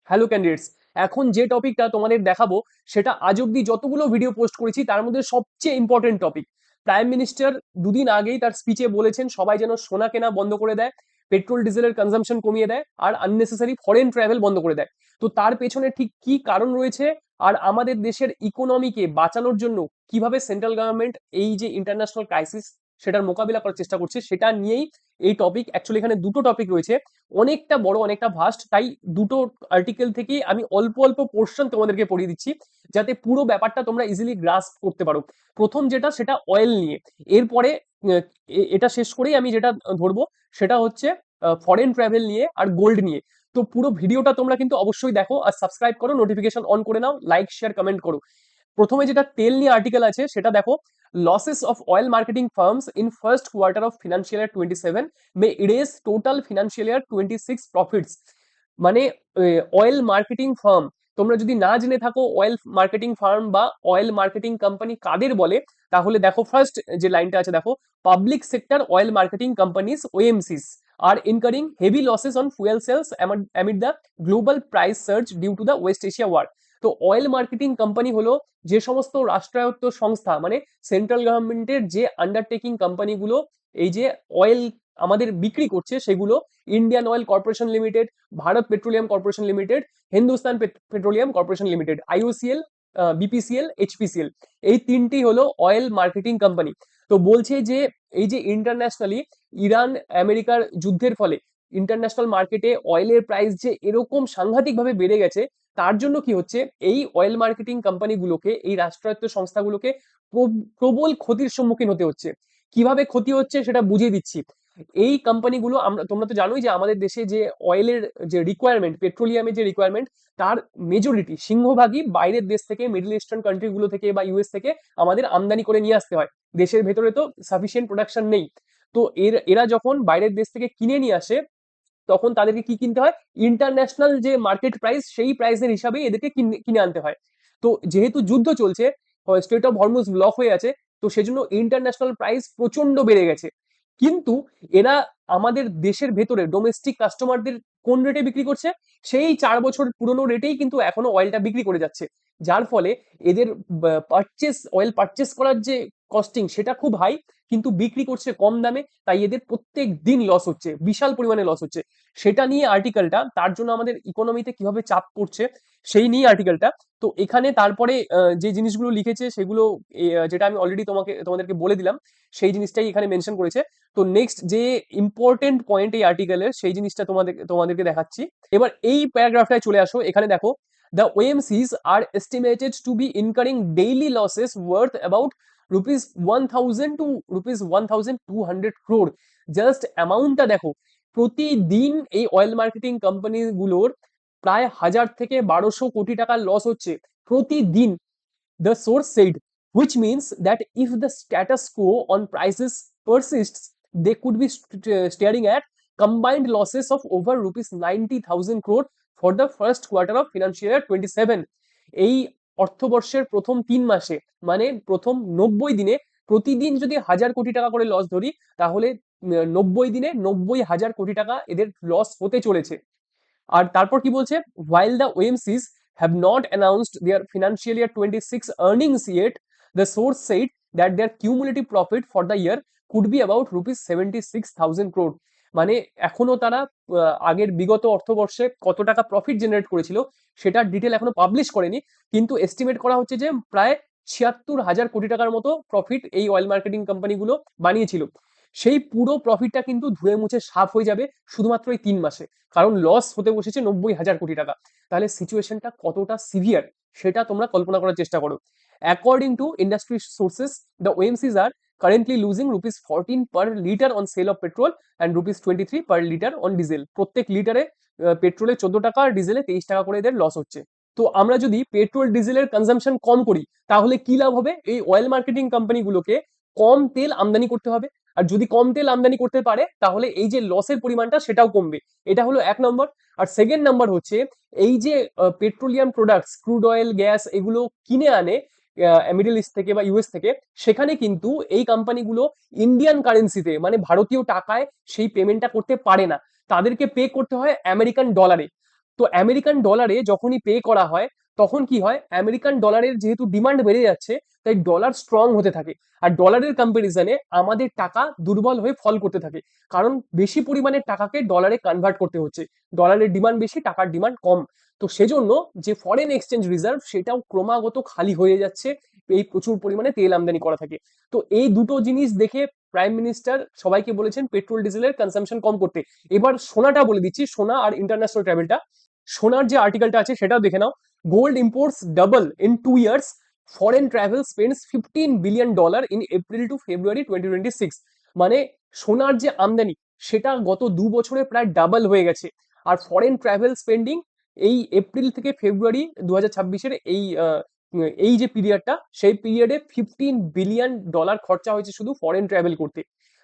Hello candidates, এখন যে টপিকটা তোমাদের দেখাবো সেটা আজ অব্দি যতগুলো ভিডিও পোস্ট করেছি তার মধ্যে সবচেয়ে ইম্পর্টেন্ট টপিক। প্রাইম মিনিস্টার দুদিন আগেই তার স্পিচে বলেছেন সবাই যেন সোনা কেনা বন্ধ করে দেয়, পেট্রোল ডিজেলের কনজাম্পশন কমিয়ে দেয় আর আননেসেসারি ফরেন ট্রাভেল বন্ধ করে দেয়। তো তার পেছনে ঠিক কি কারণ রয়েছে আর আমাদের দেশের ইকোনমিকে বাঁচানোর জন্য কিভাবে সেন্ট্রাল গভর্নমেন্ট এই যে ইন্টারন্যাশনাল ক্রাইসিস সেটার মোকাবিলা করার চেষ্টা করছে সেটা নিয়েই এই টপিক। অ্যাকচুয়ালি এখানে দুটো টপিক রয়েছে, অনেকটা বড় অনেকটা ভাস্ট, তাই দুটো আর্টিকেল থেকে আমি অল্প অল্প পোর্শন তোমাদেরকে পড়িয়ে দিচ্ছি যাতে পুরো ব্যাপারটা তোমরা ইজিলি গ্রাস্প করতে পারো। প্রথম যেটা সেটা অয়েল নিয়ে, এরপরে এটা শেষ করেই আমি যেটা ধরবো সেটা হচ্ছে ফরেন ট্রাভেল নিয়ে আর গোল্ড নিয়ে। তো পুরো ভিডিওটা তোমরা কিন্তু অবশ্যই দেখো আর সাবস্ক্রাইব করো, নোটিফিকেশন অন করে নাও, লাইক শেয়ার কমেন্ট করো। প্রথমে যেটা তেল নিয়ে আর্টিকেল আছে সেটা দেখো, losses of oil marketing firms in first quarter of financial year 27 may erase total financial year 26 profits. মানে অয়েল মার্কেটিং ফার্ম, তোমরা যদি না জেনে থাকো অয়েল মার্কেটিং ফার্ম বা অয়েল মার্কেটিং কোম্পানি কাদের বলে, তাহলে দেখো ফার্স্ট যে লাইনটা আছে দেখো, public sector oil marketing companies OMCs are incurring heavy losses on fuel sales amid the global price surge due to the West Asia war। তো অয়েল মার্কেটিং কোম্পানি হলো যে সমস্ত রাষ্ট্রায়ত্ত সংস্থা, মানে সেন্ট্রাল গভর্নমেন্টের যে আন্ডারটেকিং কোম্পানিগুলো এই যে অয়েল আমাদের বিক্রি করছে সেগুলো Indian oil corporation limited, Bharat petroleum corporation limited, Hindustan petroleum corporation limited, IOCL, BPCL, HPCL, এই তিনটি হলো অয়েল মার্কেটিং কোম্পানি। তো বলছে যে এই যে ইন্টারন্যাশনালি ইরান আমেরিকার যুদ্ধের ফলে ইন্টারন্যাশনাল মার্কেটে অয়েলের প্রাইস যে এরকম সাংঘাতিকভাবে বেড়ে গেছে, তার জন্য কি হচ্ছে, এই অয়েল মার্কেটিং কোম্পানিগুলোকে, এই রাষ্ট্রায়ত্ত সংস্থাগুলোকে প্রবল ক্ষতির সম্মুখীন হতে হচ্ছে। কিভাবে ক্ষতি হচ্ছে সেটা বুঝিয়ে দিচ্ছি। এই কোম্পানিগুলো, আমরা তোমরা তো জানোই যে আমাদের দেশে যে অয়েলের যে রিকোয়ারমেন্ট, পেট্রোলিয়ামের যে রিকোয়ারমেন্ট, তার মেজরিটি সিংহভাগই বাইরের দেশ থেকে, মিডল ইস্টার্ন কান্ট্রিগুলো থেকে বা ইউএস থেকে আমাদের আমদানি করে নিয়ে আসতে হয়। দেশের ভেতরে তো সাফিসিয়েন্ট প্রোডাকশন নেই। তো এরা যখন বাইরের দেশ থেকে কিনে নিয়ে আসে তখন তাদেরকে কি কিনতে হয়, ইন্টারন্যাশনাল যে মার্কেট প্রাইস সেই প্রাইসের হিসাবেই এদেরকে কিনে আনতে হয়। তো যেহেতু যুদ্ধ চলছে, স্ট্রেট অফ হরমুজ ব্লক হয়ে আছে, তো সেজন্য ইন্টারন্যাশনাল প্রাইস প্রচন্ড বেড়ে গেছে। কিন্তু এরা আমাদের দেশের ভেতরে ডোমেস্টিক কাস্টমারদের কোন রেটে বিক্রি করছে, সেই 4 বছর পুরনো রেটেই কিন্তু এখনো অয়েলটা বিক্রি করে যাচ্ছে। যার ফলে এদের অয়েল পারচেস করার যে কস্টিং সেটা খুব হাই, কিন্তু বিক্রি করছে কম দামে, তাই এদের প্রত্যেক দিন লস হচ্ছে, বিশাল পরিমাণে লস হচ্ছে। সেটা নিয়ে আর্টিকেলটা, তার জন্য আমাদের ইকোনমিতে কিভাবে চাপ পড়ছে সেই নিয়ে আর্টিকেলটা। তো এখানে তারপরে যে জিনিসগুলো লিখেছে সেগুলো যেটা আমি অলরেডি তোমাদেরকে বলে দিলাম, সেই জিনিসটাই এখানে মেনশন করেছে। তো নেক্সট যে ইম্পর্টেন্ট পয়েন্ট এই আর্টিকেলের, সেই জিনিসটা তোমাদেরকে দেখাচ্ছি। এবার এই প্যারাগ্রাফটায় চলে আসো, এখানে দেখো, the OMCs are estimated to be incurring daily losses worth about rupees 1000 to rupees 1200 crore। Just অ্যামাউন্টটা দেখো, প্রতিদিন এই অয়েল মার্কেটিং কোম্পানিগুলোর প্রায় 1000 থেকে 1200 কোটি টাকার লস হচ্ছে প্রতিদিন, the source said, which means that if the status quo on prices persists, they could be staring at combined losses of over rupees 90,000 crore for the first quarter of financial year 27। এই অর্থবর্ষের প্রথম 3 মাসে, মানে প্রথম 90 দিনে প্রতিদিন যদি 1000 কোটি টাকা করে লস ধরি, তাহলে 90 দিনে 90,000 কোটি টাকা এদের লস হতে চলেছে। আর তারপর কি বলছে, while the OMCs have not announced their financial year 26 earnings yet, the source said that their cumulative profit for the year could be about rupees 76,000 crore। মানে এখনো তারা আগের বিগত অর্থবর্ষে কত টাকা প্রফিট জেনারেট করেছিল সেটার ডিটেল এখনো পাবলিশ করেনি, কিন্তু এস্টিমেট করা হচ্ছে যে প্রায় 76,000 কোটি টাকার মতো প্রফিট এই অয়েল মার্কেটিং কোম্পানিগুলো বানিয়েছিল। সেই পুরো প্রফিটটা কিন্তু ধুয়ে মুছে সাফ হয়ে যাবে শুধুমাত্র এই 3 মাসে, কারণ লস হতে বসেছে 90,000 কোটি টাকা। তাহলে সিচুয়েশনটা কতটা সিভিয়ার সেটা তোমরা কল্পনা করার চেষ্টা করো। According to industry sources, the OMCs are currently losing rupees 14 per litre on sale of petrol and rupees 23 per litre on diesel. প্রত্যেক লিটারে পেট্রোলে 14 টাকা আর ডিজেলে 23 টাকা করে এদের লস হচ্ছে। তো আমরা যদি পেট্রোল ডিজেলের কনজাম্পশন কম করি তাহলে কি লাভ হবে, এই অয়েল মার্কেটিং কোম্পানিগুলোকে কম তেল আমদানি করতে হবে, আর যদি কম তেল আমদানি করতে পারে তাহলে এই যে লসের পরিমাণটা সেটাও কমবে। এটা হলো 1 নম্বর। আর সেকেন্ড নাম্বার হচ্ছে, এই যে petroleum products, crude oil, gas, এগুলো কিনে আনে মিডল ইস্ট থেকে বা ইউএস থেকে, সেখানে কিন্তু এই কোম্পানিগুলো ইন্ডিয়ান কারেন্সিতে, মানে ভারতীয় টাকায় সেই পেমেন্টটা করতে পারে না, তাদেরকে পে করতে হয় আমেরিকান ডলারে। তো আমেরিকান ডলারে যখনই পে করা হয় তখন কি হয়, আমেরিকান ডলারের যেহেতু ডিমান্ড বেড়ে যাচ্ছে তাই ডলার স্ট্রং হতে থাকে, আর ডলারের কম্পারিজনে আমাদের টাকা দুর্বল হয়ে ফল করতে থাকে, কারণ বেশি পরিমাণে টাকাকে ডলারে কনভার্ট করতে হচ্ছে, ডলারের ডিমান্ড বেশি, টাকার ডিমান্ড কম। তো সেজন্য যে ফরেন এক্সচেঞ্জ রিজার্ভ সেটাও ক্রমাগত খালি হয়ে যাচ্ছে, এই প্রচুর পরিমাণে তেল আমদানি করা থাকে। তো এই দুটো জিনিস দেখে প্রাইম মিনিস্টার সবাইকে বলেছেন পেট্রোল ডিজেলের কনসাম্পশন কম করতে। এবার সোনাটা বলে দিচ্ছি, সোনা আর ইন্টারন্যাশনাল ট্রাভেলটা। সোনার যে আর্টিকেলটা আছে সেটাও দেখে নাও। Gold imports double in 2 years, foreign travel spends $15 billion in April to February 2026। মানে সোনার যে আমদানি সেটা গত 2 বছরে প্রায় ডাবল হয়ে গেছে, আর ফরেন ট্রাভেল স্পেন্ডিং এই এপ্রিল থেকে ফেব্রুয়ারি 2026-এর এই যে পিরিয়ডটা, সেই পিরিয়ডে $15 billion খরচা হয়েছে শুধু ফরেন ট্রাভেল করতে।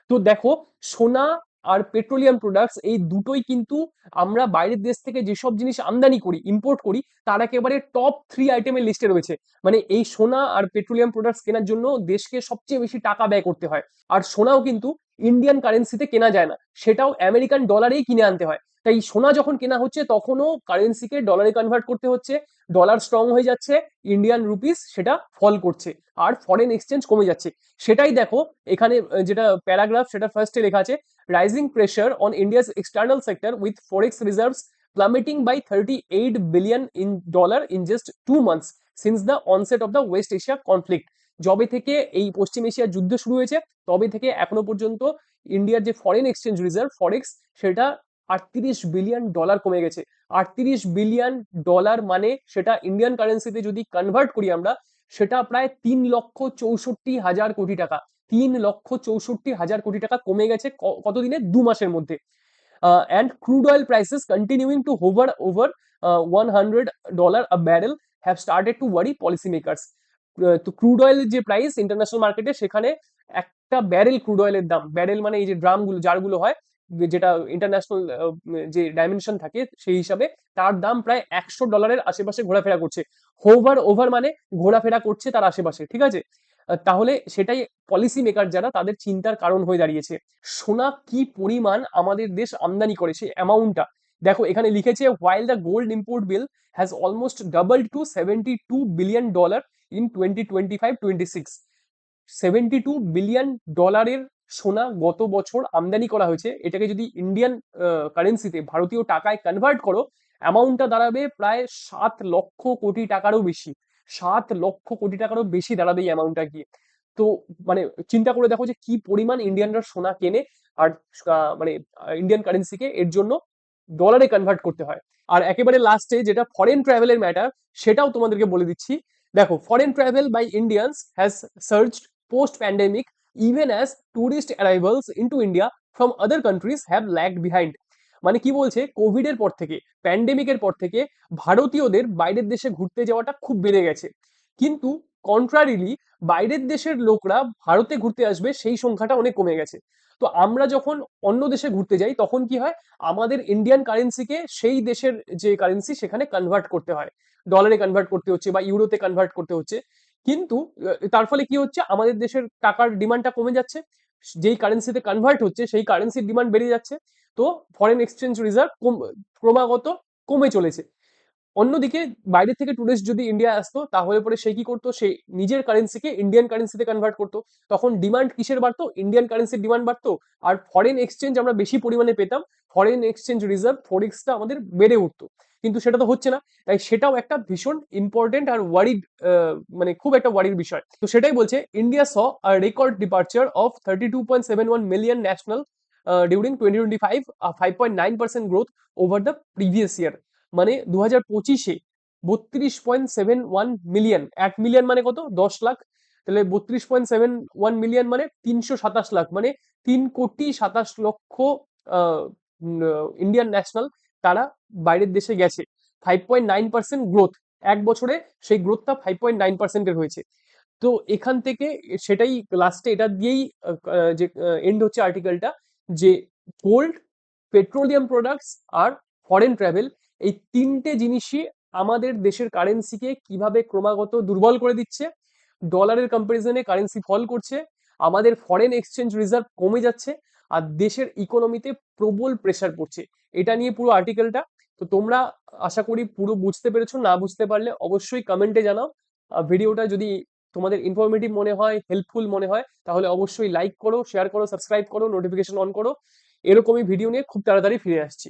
তো দেখো, সোনা আর পেট্রোলিয়াম প্রোডাক্টস এই দুটোই কিন্তু আমরা বাইরের দেশ থেকে যেসব জিনিস আমদানি করি, ইম্পোর্ট করি, তার একেবারে টপ 3 আইটেমের লিস্টে রয়েছে। মানে এই সোনা আর পেট্রোলিয়াম প্রোডাক্টস কেনার জন্য দেশকে সবচেয়ে বেশি টাকা ব্যয় করতে হয়। আর সোনাও কিন্তু ইন্ডিয়ান কারেন্সিতে কেনা যায় না, সেটাও আমেরিকান ডলারেই কিনে আনতে হয়। তাই সোনা যখন কেনা হচ্ছে তখনও কারেন্সিকে ডলারে কনভার্ট করতে হচ্ছে, ডলার স্ট্রং হয়ে যাচ্ছে, ইন্ডিয়ান রুপিস সেটা ফল করছে, আর ফরেন এক্সচেঞ্জ কমে যাচ্ছে। সেটাই দেখো এখানে যেটা প্যারাগ্রাফ সেটা ফার্স্টে লেখা আছে, rising pressure on India's external sector with forex reserves plummeting by $38 billion in just 2 months since the onset of the West Asia conflict। যবে থেকে এই পশ্চিম এশিয়ার যুদ্ধ শুরু হয়েছে তবে থেকে এখনো পর্যন্ত ইন্ডিয়ার যে ফরেন এক্সচেঞ্জ রিজার্ভ ফরেক্স সেটা $38 বিলিয়ন কমে গেছে। $38 বিলিয়ন মানে সেটা ইন্ডিয়ান কারেন্সিতে যদি কনভার্ট করি আমরা, সেটা প্রায় 3,64,000 কোটি টাকা। 3,64,000 কোটি টাকা কমে গেছে কতদিনে? 2 মাসের মধ্যে। And crude oil prices continuing to hover over $100 a barrel have started to worry policymakers। তো ক্রুড অয়েল যে প্রাইস ইন্টারন্যাশনাল মার্কেটে, সেখানে একটা ব্যারেল ক্রুড অয়েলের দাম, ব্যারেল মানে এই যে ড্রামগুলো জারগুলো হয়, যেটা ইন্টারন্যাশনাল যে ডাইমেনশন থাকে সেই হিসাবে, তার দাম প্রায় $100 আশেপাশে ঘোরাফেরা করছে। হোভার ওভার মানে ঘোরাফেরা করছে তার আশেপাশে, ঠিক আছে? তাহলে সেটাই পলিসি মেকার যারা, তাদের চিন্তার কারণ হয়ে দাঁড়িয়েছে। সোনা কি পরিমাণ আমাদের দেশ আমদানি করে সেই অ্যামাউন্টটা দেখো, এখানে লিখেছে while the gold import bill has almost doubled to $72 billion in 2025-26। $72 billion সোনা গত বছর আমদানি করা হয়েছে। এটাকে যদি ইন্ডিয়ান কারেন্সিতে, ভারতীয় টাকায় কনভার্ট করো, অ্যামাউন্টটা দাঁড়াবে প্রায় 7 লক্ষ কোটি টাকারও বেশি। 7 লক্ষ কোটি টাকারও বেশি দাঁড়াবে এই অ্যামাউন্টটা গিয়ে। তো মানে চিন্তা করে দেখো যে কি পরিমাণ ইন্ডিয়ানরা সোনা কেনে, আর মানে ইন্ডিয়ান কারেন্সিকে এর জন্য ডলারে কনভার্ট করতে হয়। আর একেবারে লাস্টে যেটা ফরেন ট্রাভেলের ম্যাটার, সেটাও তোমাদেরকে বলে দিচ্ছি। দেখো, foreign travel by Indians has surged post pandemic even as tourist arrivals into India from other countries have lagged behind. মানে কি বলছে, কোভিড এর পর থেকে, প্যান্ডেমিকের পর থেকে ভারতীয়দের বাইরের দেশে ঘুরতে যাওয়াটা খুব বেড়ে গেছে, কিন্তু কন্ট্রারিলি বাইরের দেশের লোকরা ভারতে ঘুরতে আসবে সেই সংখ্যাটা অনেক কমে গেছে। তো আমরা যখন অন্য দেশে ঘুরতে যাই তখন কি হয়, আমাদের ইন্ডিয়ান কারেন্সিকে সেই দেশের যে কারেন্সি সেখানে কনভার্ট করতে হয়, ডলারে কনভার্ট করতে হচ্ছে বা ইউরোতে কনভার্ট করতে হচ্ছে। কিন্তু তার ফলে কি হচ্ছে, আমাদের দেশের টাকার ডিমান্ডটা কমে যাচ্ছে, যেই কারেন্সিতে কনভার্ট হচ্ছে সেই কারেন্সির ডিমান্ড বেড়ে যাচ্ছে। তো ফরেন এক্সচেঞ্জ রিজার্ভ ক্রমাগত কমে চলেছে। অন্যদিকে বাইরে থেকে টুরিস্ট যদি ইন্ডিয়া আসতো তাহলে পরে সে কি করতো, সে নিজের কারেন্সিকে ইন্ডিয়ান কারেন্সিতে কনভার্ট করতো, তখন ডিমান্ড কিসের বাড়তো? ইন্ডিয়ান কারেন্সির ডিমান্ড বাড়তো, আর ফরেন এক্সচেঞ্জ আমরা বেশি পরিমাণে পেতাম, ফরেন এক্সচেঞ্জ রিজার্ভ ফরেক্সটা আমাদের বেড়ে উঠতো। কিন্তু সেটা তো হচ্ছে না, তাই সেটাও একটা ভীষণ ইম্পর্টেন্ট আর ওয়ারিড, মানে খুব একটা ওয়ারির বিষয়। তো সেটাই বলছে, India saw a record departure of 32.71 million national during 2025, 5.9% growth over the previous year. মানে 2025-এ 32.71 মিলিয়ন, 1 মিলিয়ন মানে কত? 10 লাখ। তাহলে 32.71 মিলিয়ন মানে 327 লাখ, মানে 3,27,00,000 ইন্ডিয়ান ন্যাশনাল তারা বাইরের দেশে গেছে। 5.9% গ্রোথ, 1 বছরে সেই গ্রোথটা 5.9%-এর হয়েছে। তো এখান থেকে সেটাই লাস্টে এটা দিয়েই যে এন্ড হচ্ছে আর্টিকেলটা, যে গোল্ড, পেট্রোলিয়াম প্রোডাক্টস আর ফরেন ট্রাভেল, এই তিনটে জিনিসই আমাদের দেশের কারেন্সিকে কিভাবে ক্রমাগত দুর্বল করে দিচ্ছে, ডলারের কম্পারিজনে কারেন্সি ফল করছে, আমাদের ফরেন এক্সচেঞ্জ রিজার্ভ কমে যাচ্ছে, আর দেশের ইকোনমিতে প্রবল প্রেসার পড়ছে। এটা নিয়ে পুরো আর্টিকেলটা। তো তোমরা আশা করি পুরো বুঝতে পেরেছো, না বুঝতে পারলে অবশ্যই কমেন্টে জানাও। ভিডিওটা যদি তোমাদের ইনফরমেটিভ মনে হয়, হেল্পফুল মনে হয়, তাহলে অবশ্যই লাইক করো, শেয়ার করো, সাবস্ক্রাইব করো, নোটিফিকেশন অন করো। এরকমই ভিডিও নিয়ে খুব তাড়াতাড়ি ফিরে আসছি।